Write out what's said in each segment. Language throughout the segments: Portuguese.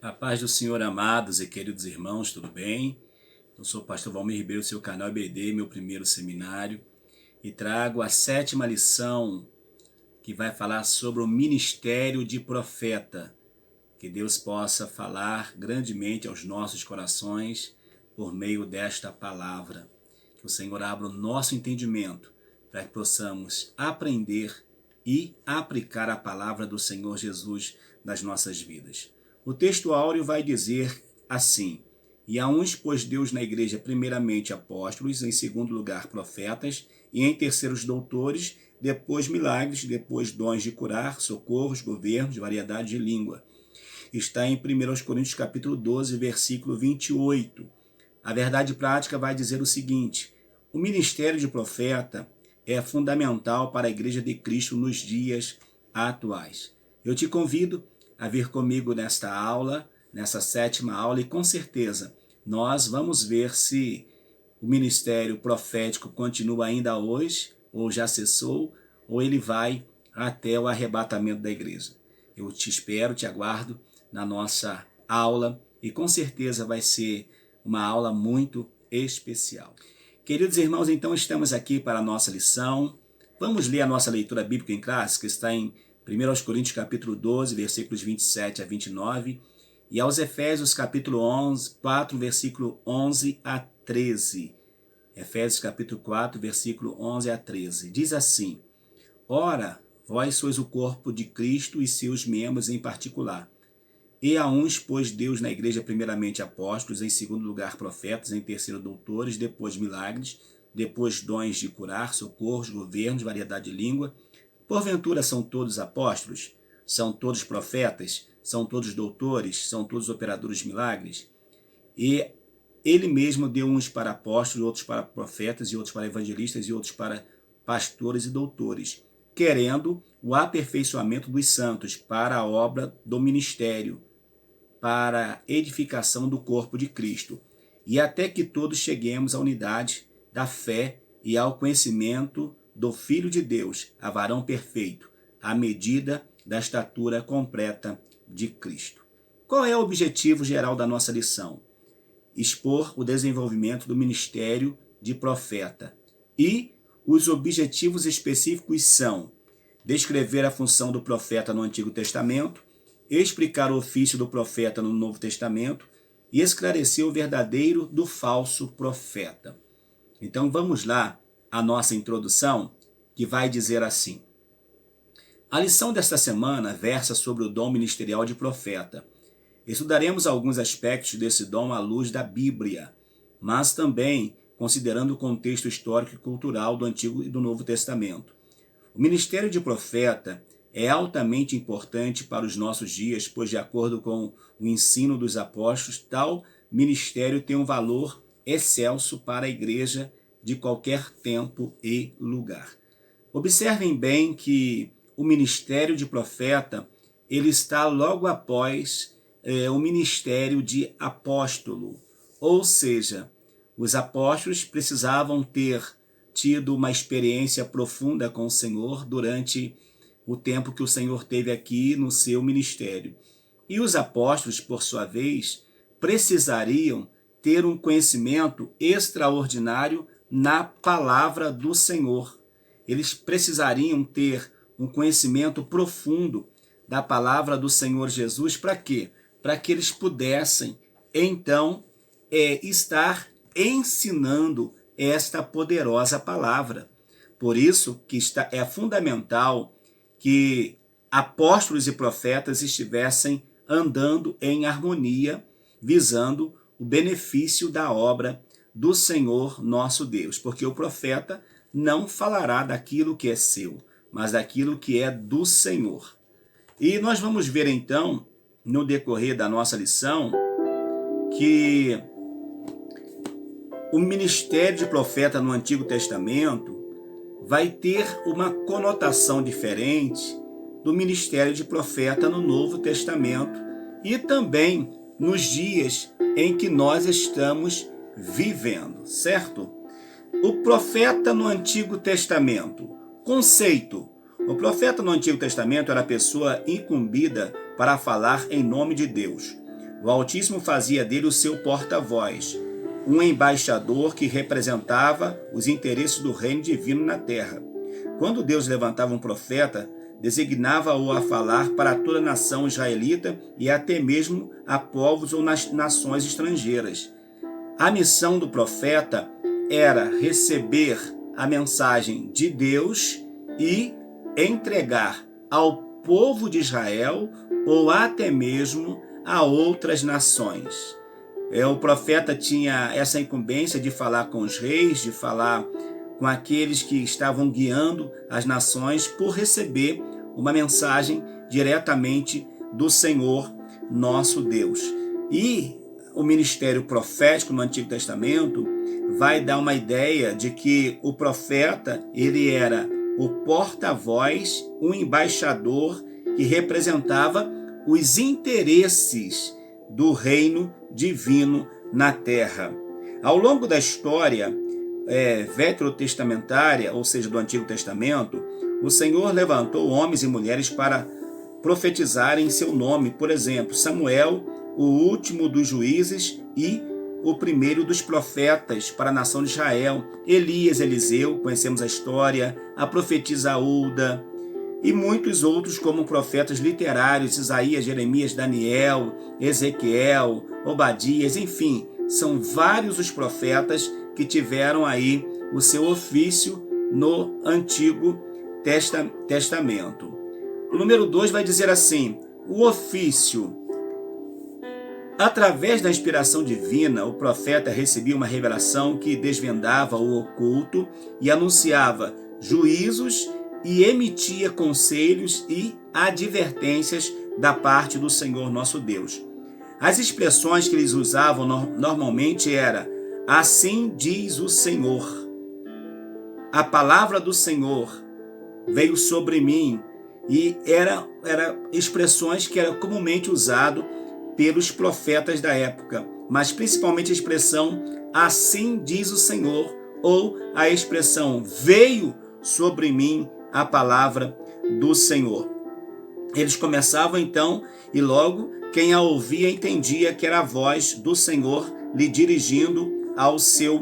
A paz do Senhor, amados e queridos irmãos, tudo bem? Eu sou o pastor Valmir Ribeiro, seu canal EBD, meu primeiro seminário, e trago a 7ª lição que vai falar sobre o ministério de profeta. Que Deus possa falar grandemente aos nossos corações por meio desta palavra. Que o Senhor abra o nosso entendimento para que possamos aprender e aplicar a palavra do Senhor Jesus nas nossas vidas. O texto áureo vai dizer assim: e a uns pôs Deus na igreja primeiramente apóstolos, em segundo lugar profetas, e em terceiros doutores, depois milagres, depois dons de curar, socorros, governos, variedade de língua. Está em 1 Coríntios capítulo 12, versículo 28. A verdade prática vai dizer o seguinte: o ministério de profeta é fundamental para a Igreja de Cristo nos dias atuais. Eu te convido a vir comigo nesta aula, nessa 7ª aula, e com certeza nós vamos ver se o ministério profético continua ainda hoje, ou já cessou, ou ele vai até o arrebatamento da igreja. Eu te espero, te aguardo na nossa aula, e com certeza vai ser uma aula muito especial. Queridos irmãos, então estamos aqui para a nossa lição. Vamos ler a nossa leitura bíblica em classe, que está em 1 Coríntios capítulo 12, versículos 27 a 29, e aos Efésios capítulo 4, versículo 11 a 13. Efésios capítulo 4, versículo 11 a 13. Diz assim: ora, vós sois o corpo de Cristo e seus membros em particular. E a uns pôs Deus na igreja primeiramente apóstolos, em segundo lugar profetas, em terceiro doutores, depois milagres, depois dons de curar, socorros, governos, variedade de língua. Porventura são todos apóstolos? São todos profetas? São todos doutores? São todos operadores de milagres? E ele mesmo deu uns para apóstolos, outros para profetas, e outros para evangelistas, e outros para pastores e doutores, querendo o aperfeiçoamento dos santos para a obra do ministério, para a edificação do corpo de Cristo, e até que todos cheguemos à unidade da fé e ao conhecimento do Filho de Deus, a varão perfeito, à medida da estatura completa de Cristo. Qual é o objetivo geral da nossa lição? Expor o desenvolvimento do ministério de profeta. E os objetivos específicos são: descrever a função do profeta no Antigo Testamento, explicar o ofício do profeta no Novo Testamento e esclarecer o verdadeiro do falso profeta. Então vamos lá à nossa introdução, que vai dizer assim: a lição desta semana versa sobre o dom ministerial de profeta. Estudaremos alguns aspectos desse dom à luz da Bíblia, mas também considerando o contexto histórico e cultural do Antigo e do Novo Testamento. O ministério de profeta é altamente importante para os nossos dias, pois, de acordo com o ensino dos apóstolos, tal ministério tem um valor excelso para a igreja de qualquer tempo e lugar. Observem bem que o ministério de profeta ele está logo após o ministério de apóstolo, ou seja, os apóstolos precisavam ter tido uma experiência profunda com o Senhor durante o tempo que o Senhor teve aqui no seu ministério. E os apóstolos, por sua vez, precisariam ter um conhecimento extraordinário na palavra do Senhor. Eles precisariam ter um conhecimento profundo da palavra do Senhor Jesus. Para quê? Para que eles pudessem, então, estar ensinando esta poderosa palavra. Por isso que é fundamental que apóstolos e profetas estivessem andando em harmonia, visando o benefício da obra do Senhor nosso Deus, porque o profeta não falará daquilo que é seu, mas daquilo que é do Senhor. E nós vamos ver então, no decorrer da nossa lição, que o ministério de profeta no Antigo Testamento vai ter uma conotação diferente do ministério de profeta no Novo Testamento e também nos dias em que nós estamos vivendo, certo? O profeta no Antigo Testamento. Conceito: o profeta no Antigo Testamento era a pessoa incumbida para falar em nome de Deus. O Altíssimo fazia dele o seu porta-voz, um embaixador que representava os interesses do reino divino na terra. Quando Deus levantava um profeta, designava-o a falar para toda a nação israelita e até mesmo a povos ou nações estrangeiras. A missão do profeta era receber a mensagem de Deus e entregar ao povo de Israel ou até mesmo a outras nações. O profeta tinha essa incumbência de falar com os reis, de falar com aqueles que estavam guiando as nações por receber uma mensagem diretamente do Senhor nosso Deus. E o ministério profético no Antigo Testamento vai dar uma ideia de que o profeta, ele era o porta-voz, um embaixador que representava os interesses do reino divino na terra. Ao longo da história veterotestamentária, ou seja, do Antigo Testamento, o Senhor levantou homens e mulheres para profetizarem em seu nome. Por exemplo, Samuel, o último dos juízes e o primeiro dos profetas para a nação de Israel. Elias, Eliseu, conhecemos a história, a profetisa Hulda, e muitos outros como profetas literários, Isaías, Jeremias, Daniel, Ezequiel, Obadias, enfim, são vários os profetas que tiveram aí o seu ofício no Antigo Testamento. O número 2 vai dizer assim: o ofício. Através da inspiração divina, o profeta recebia uma revelação que desvendava o oculto e anunciava juízos e emitia conselhos e advertências da parte do Senhor nosso Deus. As expressões que eles usavam normalmente era: assim diz o Senhor. A palavra do Senhor veio sobre mim. E era expressões que eram comumente usadas pelos profetas da época, mas principalmente a expressão assim diz o Senhor, ou a expressão veio sobre mim a palavra do Senhor. Eles começavam então, e logo quem a ouvia entendia que era a voz do Senhor lhe dirigindo ao seu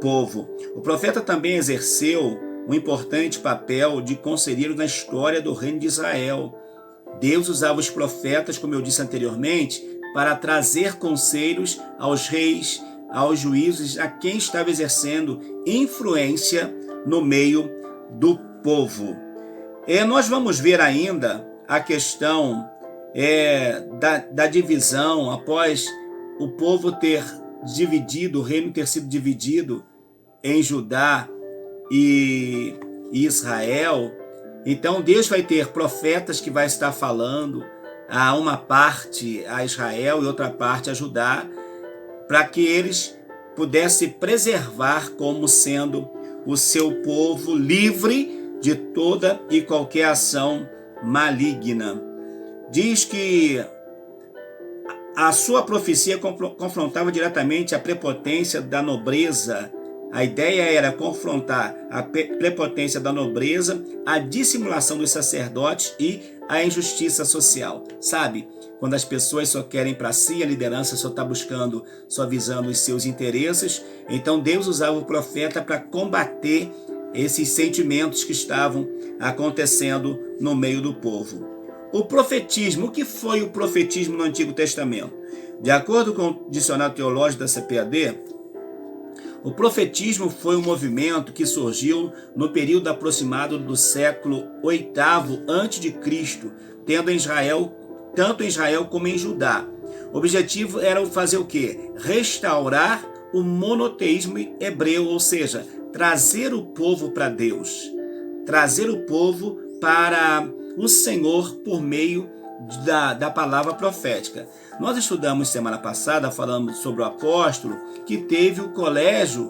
povo. O profeta também exerceu um importante papel de conselheiro na história do reino de Israel. Deus usava os profetas, como eu disse anteriormente, para trazer conselhos aos reis, aos juízes, a quem estava exercendo influência no meio do povo. Nós vamos ver ainda a questão da divisão, após o povo ter dividido, o reino ter sido dividido em Judá e Israel. Então Deus vai ter profetas que vai estar falando a uma parte a Israel e outra parte a Judá, para que eles pudessem preservar como sendo o seu povo livre de toda e qualquer ação maligna. Diz que a sua profecia confrontava diretamente a prepotência da nobreza. A ideia era confrontar a prepotência da nobreza, a dissimulação dos sacerdotes e a injustiça social. Sabe? Quando as pessoas só querem para si, a liderança só está buscando, só visando os seus interesses. Então Deus usava o profeta para combater esses sentimentos que estavam acontecendo no meio do povo. O profetismo. O que foi o profetismo no Antigo Testamento? De acordo com o dicionário teológico da CPAD, o profetismo foi um movimento que surgiu no período aproximado do século VIII a.C., tendo em Israel, tanto em Israel como em Judá. O objetivo era fazer o quê? Restaurar o monoteísmo hebreu, ou seja, trazer o povo para Deus, trazer o povo para o Senhor por meio da palavra profética. Nós estudamos semana passada, falando sobre o apóstolo, que teve o colégio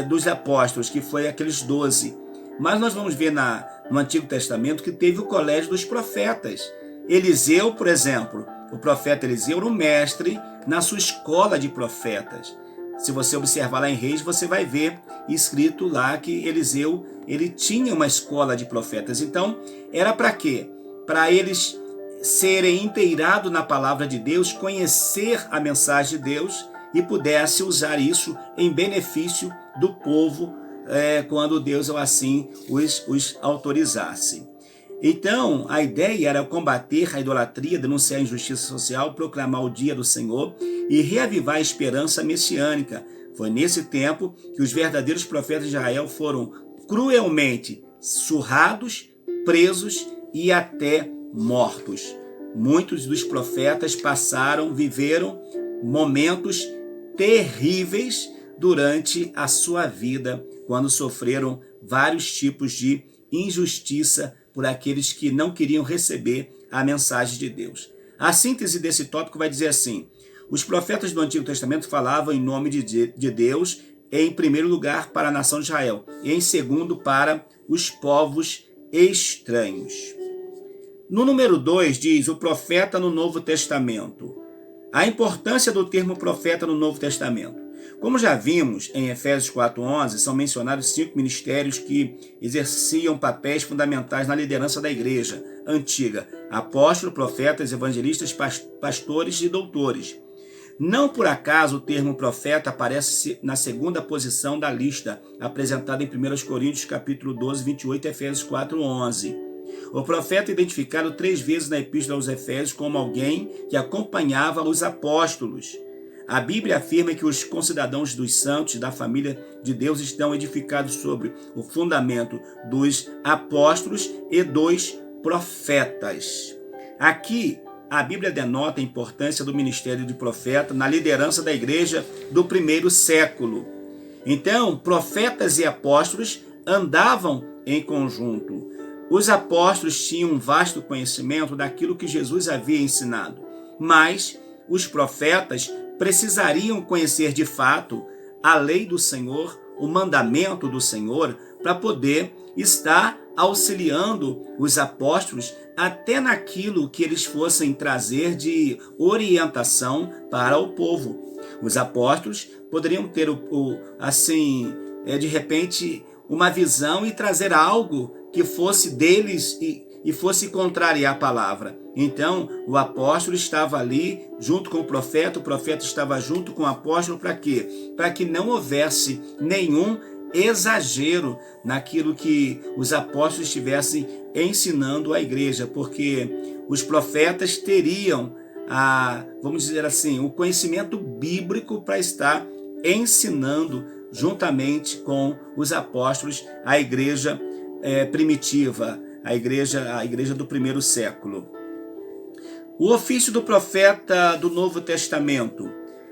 dos apóstolos, que foi aqueles 12. Mas nós vamos ver no Antigo Testamento que teve o colégio dos profetas. Eliseu, por exemplo, o profeta Eliseu era um mestre na sua escola de profetas. Se você observar lá em Reis, você vai ver escrito lá que Eliseu ele tinha uma escola de profetas. Então, era para quê? Para eles serem inteirados na palavra de Deus, conhecer a mensagem de Deus e pudesse usar isso em benefício do povo quando Deus assim os autorizasse. Então, a ideia era combater a idolatria, denunciar a injustiça social, proclamar o dia do Senhor e reavivar a esperança messiânica. Foi nesse tempo que os verdadeiros profetas de Israel foram cruelmente surrados, presos e até mortos. Muitos dos profetas viveram momentos terríveis durante a sua vida, quando sofreram vários tipos de injustiça por aqueles que não queriam receber a mensagem de Deus. A síntese desse tópico vai dizer assim: os profetas do Antigo Testamento falavam em nome de Deus, em primeiro lugar para a nação de Israel, e em segundo para os povos estranhos. No número 2 diz o profeta no Novo Testamento. A importância do termo profeta no Novo Testamento. Como já vimos em Efésios 4:11, são mencionados 5 ministérios que exerciam papéis fundamentais na liderança da igreja antiga: apóstolos, profetas, evangelistas, pastores e doutores. Não por acaso o termo profeta aparece na segunda posição da lista, apresentada em 1 Coríntios capítulo 12, 28 e Efésios 4:11. O profeta é identificado 3 vezes na Epístola aos Efésios como alguém que acompanhava os apóstolos. A Bíblia afirma que os concidadãos dos santos da família de Deus estão edificados sobre o fundamento dos apóstolos e dos profetas. Aqui, a Bíblia denota a importância do ministério de profeta na liderança da igreja do primeiro século. Então, profetas e apóstolos andavam em conjunto. Os apóstolos tinham um vasto conhecimento daquilo que Jesus havia ensinado, mas os profetas precisariam conhecer de fato a lei do Senhor, o mandamento do Senhor, para poder estar auxiliando os apóstolos até naquilo que eles fossem trazer de orientação para o povo. Os apóstolos poderiam ter, de repente, uma visão e trazer algo que fosse deles e fosse contrariar a palavra. Então, o apóstolo estava ali junto com o profeta estava junto com o apóstolo para quê? Para que não houvesse nenhum exagero naquilo que os apóstolos estivessem ensinando à igreja, porque os profetas teriam, vamos dizer assim, o conhecimento bíblico para estar ensinando juntamente com os apóstolos a igreja primitiva, a igreja do primeiro século. O ofício do profeta do Novo Testamento.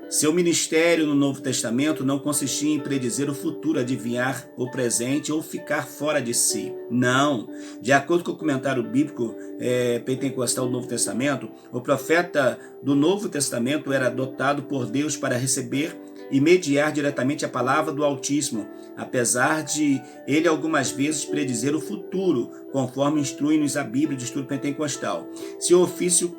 Seu ministério no Novo Testamento não consistia em predizer o futuro, adivinhar o presente ou ficar fora de si. Não. De acordo com o comentário bíblico pentecostal do Novo Testamento, o profeta do Novo Testamento era dotado por Deus para receber e mediar diretamente a palavra do Altíssimo, apesar de ele algumas vezes predizer o futuro, conforme instrui-nos a Bíblia de estudo pentecostal. Seu ofício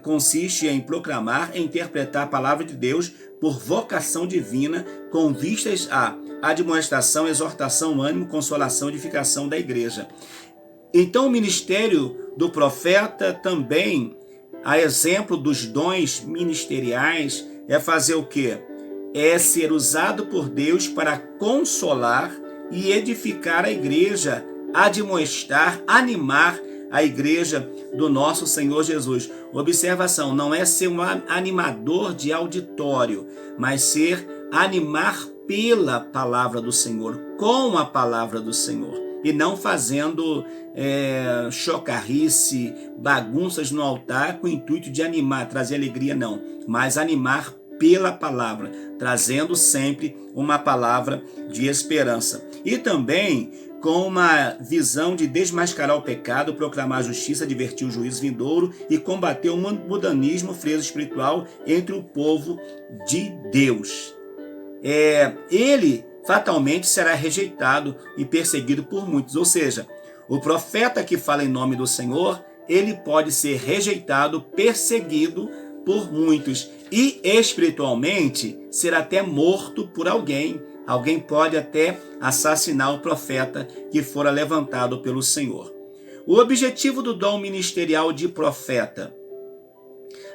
consiste em proclamar e interpretar a palavra de Deus por vocação divina, com vistas à admoestação, exortação, ânimo, consolação, edificação da igreja. Então, o ministério do profeta também, a exemplo dos dons ministeriais, é fazer o quê? É ser usado por Deus para consolar e edificar a igreja, admoestar, animar a igreja do nosso Senhor Jesus. Observação, não é ser um animador de auditório, mas animar pela palavra do Senhor, com a palavra do Senhor, e não fazendo chocarrice, bagunças no altar com o intuito de animar, trazer alegria, não, mas animar pela palavra, trazendo sempre uma palavra de esperança. E também com uma visão de desmascarar o pecado, proclamar a justiça, advertir o juízo vindouro e combater o mundanismo, frieza espiritual entre o povo de Deus. Ele fatalmente será rejeitado e perseguido por muitos, ou seja, o profeta que fala em nome do Senhor, ele pode ser rejeitado, perseguido por muitos e espiritualmente ser até morto por alguém. Alguém pode até assassinar o profeta que fora levantado pelo Senhor. O objetivo do dom ministerial de profeta.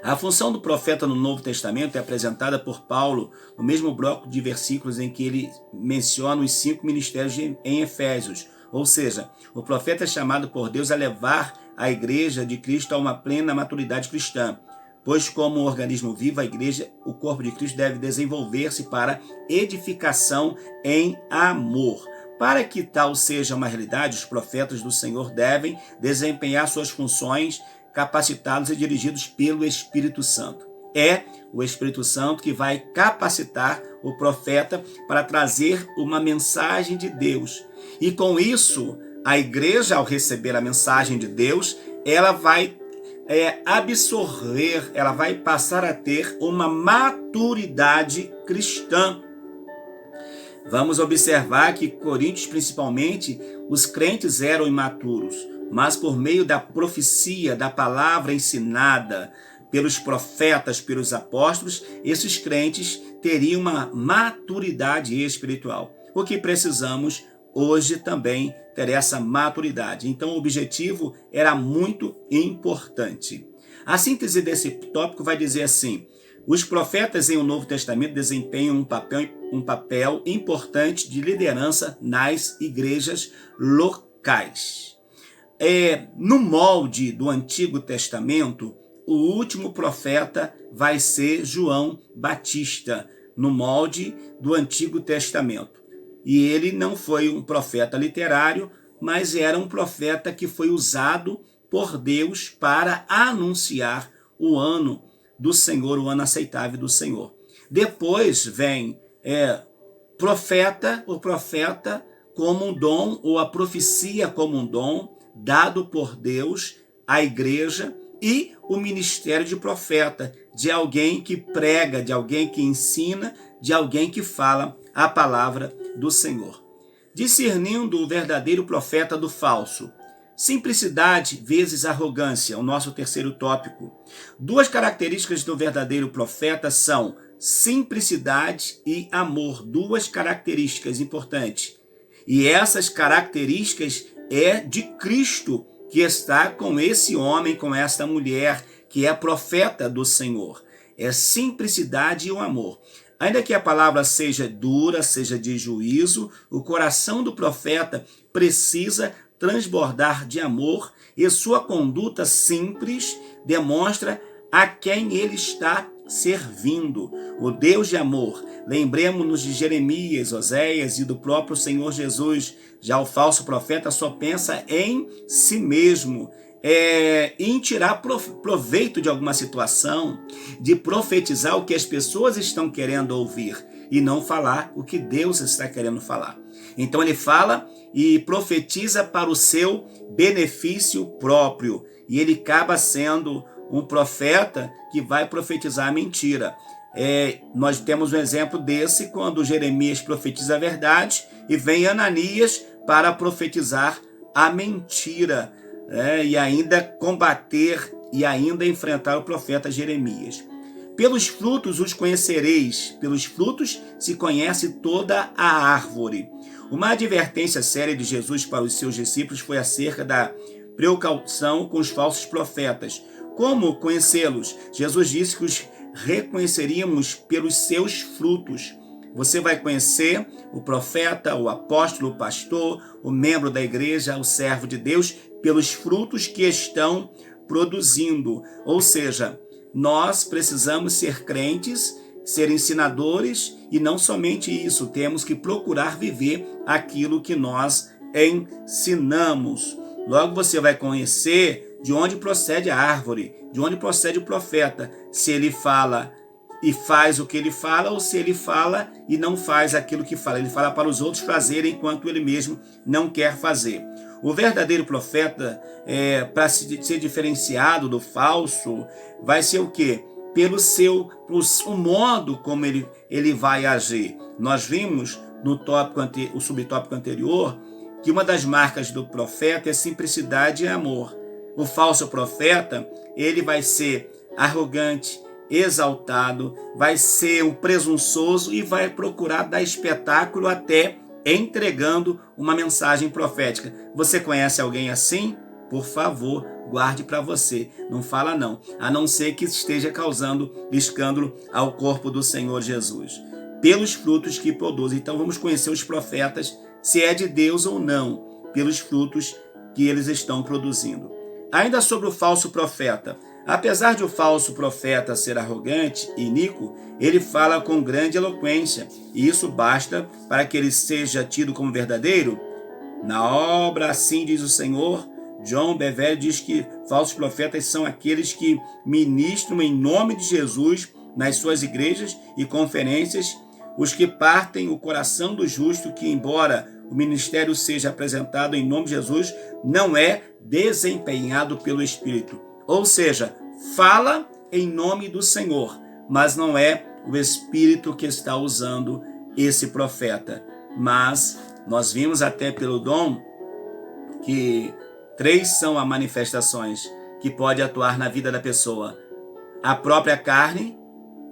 A função do profeta no Novo Testamento é apresentada por Paulo no mesmo bloco de versículos em que ele menciona os 5 ministérios em Efésios. Ou seja, o profeta é chamado por Deus a levar a igreja de Cristo a uma plena maturidade cristã, pois como um organismo vivo, a igreja, o corpo de Cristo, deve desenvolver-se para edificação em amor. Para que tal seja uma realidade, os profetas do Senhor devem desempenhar suas funções capacitados e dirigidos pelo Espírito Santo. É o Espírito Santo que vai capacitar o profeta para trazer uma mensagem de Deus. E com isso, a igreja, ao receber a mensagem de Deus, ela vai absorver, ela vai passar a ter uma maturidade cristã. Vamos observar que Coríntios, principalmente, os crentes eram imaturos, mas por meio da profecia, da palavra ensinada pelos profetas, pelos apóstolos, esses crentes teriam uma maturidade espiritual. O que precisamos hoje também ter essa maturidade. Então o objetivo era muito importante. A síntese desse tópico vai dizer assim: os profetas em o Novo Testamento desempenham um papel importante de liderança nas igrejas locais. No molde do Antigo Testamento, o último profeta vai ser João Batista, no molde do Antigo Testamento. E ele não foi um profeta literário, mas era um profeta que foi usado por Deus para anunciar o ano do Senhor, o ano aceitável do Senhor. Depois vem o profeta como um dom, ou a profecia como um dom, dado por Deus à igreja, e o ministério de profeta, de alguém que prega, de alguém que ensina, de alguém que fala a palavra do Senhor. Discernindo o verdadeiro profeta do falso. Simplicidade vezes arrogância, o nosso terceiro tópico. 2 características do verdadeiro profeta são simplicidade e amor. 2 características importantes. E essas características é de Cristo, que está com esse homem, com esta mulher, que é profeta do Senhor. É simplicidade e o amor. Ainda que a palavra seja dura, seja de juízo, o coração do profeta precisa transbordar de amor, e sua conduta simples demonstra a quem ele está servindo. O Deus de amor. Lembremos-nos de Jeremias, Oséias e do próprio Senhor Jesus. Já o falso profeta só pensa em si mesmo, em tirar proveito de alguma situação, de profetizar o que as pessoas estão querendo ouvir e não falar o que Deus está querendo falar. Então ele fala e profetiza para o seu benefício próprio, e ele acaba sendo um profeta que vai profetizar a mentira. Nós temos um exemplo desse quando Jeremias profetiza a verdade e vem Ananias para profetizar a mentira, e ainda combater e ainda enfrentar o profeta Jeremias. Pelos frutos os conhecereis, pelos frutos se conhece toda a árvore. Uma advertência séria de Jesus para os seus discípulos foi acerca da precaução com os falsos profetas. Como conhecê-los? Jesus disse que os reconheceríamos pelos seus frutos. Você vai conhecer o profeta, o apóstolo, o pastor, o membro da igreja, o servo de Deus, pelos frutos que estão produzindo. Ou seja, nós precisamos ser crentes, ser ensinadores, e não somente isso, temos que procurar viver aquilo que nós ensinamos. Logo você vai conhecer de onde procede a árvore, de onde procede o profeta, se ele fala e faz o que ele fala, ou se ele fala e não faz aquilo que fala. Ele fala para os outros fazerem enquanto ele mesmo não quer fazer. O verdadeiro profeta, para ser diferenciado do falso, vai ser o quê? O modo como ele vai agir. Nós vimos no o subtópico anterior que uma das marcas do profeta é simplicidade e amor. O falso profeta, ele vai ser arrogante, exaltado, vai ser um presunçoso e vai procurar dar espetáculo até entregando uma mensagem profética. Você conhece alguém assim? por favor, guarde para você. Não fala não, a não ser que esteja causando escândalo ao corpo do Senhor Jesus. Pelos frutos que produzem. Então vamos conhecer os profetas, se é de Deus ou não, pelos frutos que eles estão produzindo. Ainda sobre o falso profeta. Apesar de o falso profeta ser arrogante e iníquo, ele fala com grande eloquência, e isso basta para que ele seja tido como verdadeiro? Na obra Assim Diz o Senhor, John Bevere diz que falsos profetas são aqueles que ministram em nome de Jesus nas suas igrejas e conferências, os que partem o coração do justo, que embora o ministério seja apresentado em nome de Jesus, não é desempenhado pelo Espírito. Ou seja, fala em nome do Senhor, mas não é o Espírito que está usando esse profeta. Mas nós vimos até pelo dom que 3 são as manifestações que pode atuar na vida da pessoa: a própria carne,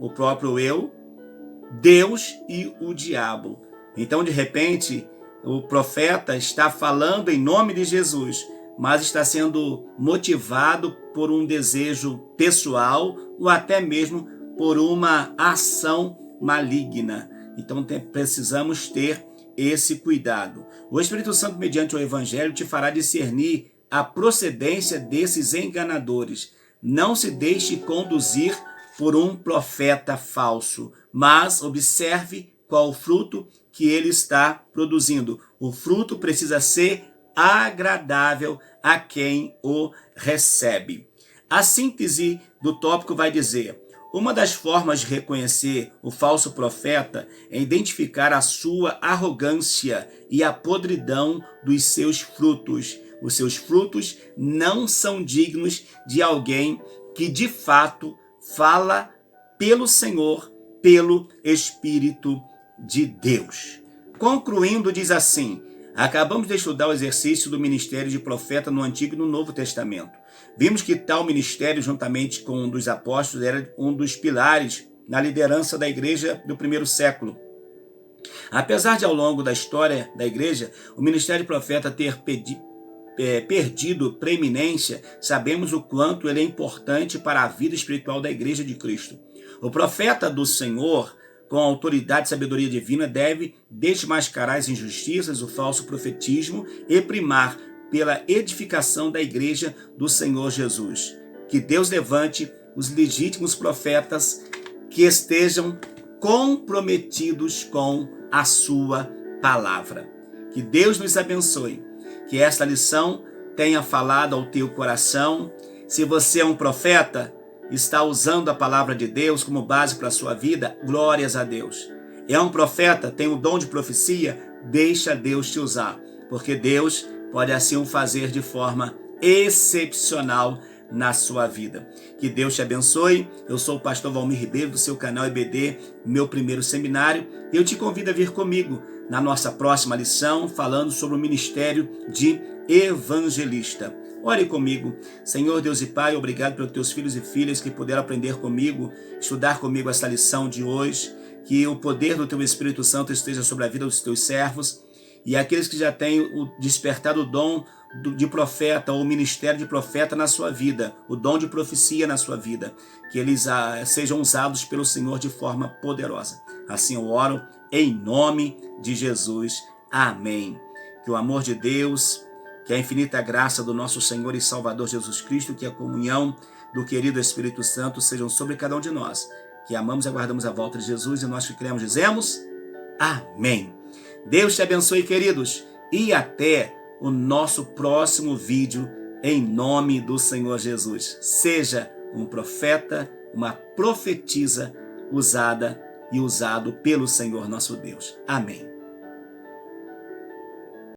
o próprio eu, Deus e o diabo. Então, de repente, o profeta está falando em nome de Jesus, mas está sendo motivado por um desejo pessoal ou até mesmo por uma ação maligna. Então precisamos ter esse cuidado. O Espírito Santo, mediante o Evangelho, te fará discernir a procedência desses enganadores. Não se deixe conduzir por um profeta falso, mas observe qual o fruto que ele está produzindo. O fruto precisa ser agradável a quem o recebe. A síntese do tópico vai dizer: uma das formas de reconhecer o falso profeta é identificar a sua arrogância e a podridão dos seus frutos. Os seus frutos não são dignos de alguém que de fato fala pelo Senhor, pelo Espírito de Deus. Concluindo, diz assim: acabamos de estudar o exercício do ministério de profeta no Antigo e no Novo Testamento. Vimos que tal ministério, juntamente com um dos apóstolos, era um dos pilares na liderança da igreja do primeiro século. Apesar de, ao longo da história da igreja, o ministério de profeta ter perdido preeminência, sabemos o quanto ele é importante para a vida espiritual da igreja de Cristo. O profeta do Senhor, com autoridade e sabedoria divina, deve desmascarar as injustiças, o falso profetismo e primar pela edificação da igreja do Senhor Jesus. Que Deus levante os legítimos profetas que estejam comprometidos com a sua palavra. Que Deus nos abençoe. Que esta lição tenha falado ao teu coração. Se você é um profeta, está usando a palavra de Deus como base para a sua vida, glórias a Deus. É um profeta, tem o dom de profecia, deixa Deus te usar, porque Deus pode assim o fazer de forma excepcional na sua vida. Que Deus te abençoe. Eu sou o pastor Valmir Ribeiro, do seu canal EBD, meu primeiro seminário. Eu te convido a vir comigo na nossa próxima lição, falando sobre o ministério de evangelista. Ore comigo. Senhor Deus e Pai, obrigado pelos teus filhos e filhas que puderam aprender comigo, estudar comigo essa lição de hoje. Que o poder do teu Espírito Santo esteja sobre a vida dos teus servos e aqueles que já têm despertado o dom de profeta ou ministério de profeta na sua vida, o dom de profecia na sua vida, que eles sejam usados pelo Senhor de forma poderosa. Assim eu oro em nome de Jesus. Amém. Que o amor de Deus, que a infinita graça do nosso Senhor e Salvador Jesus Cristo, que a comunhão do querido Espírito Santo sejam sobre cada um de nós, que amamos e aguardamos a volta de Jesus, e nós que cremos dizemos amém. Deus te abençoe, queridos, e até o nosso próximo vídeo, em nome do Senhor Jesus. Seja um profeta, uma profetisa usada e usado pelo Senhor nosso Deus. Amém.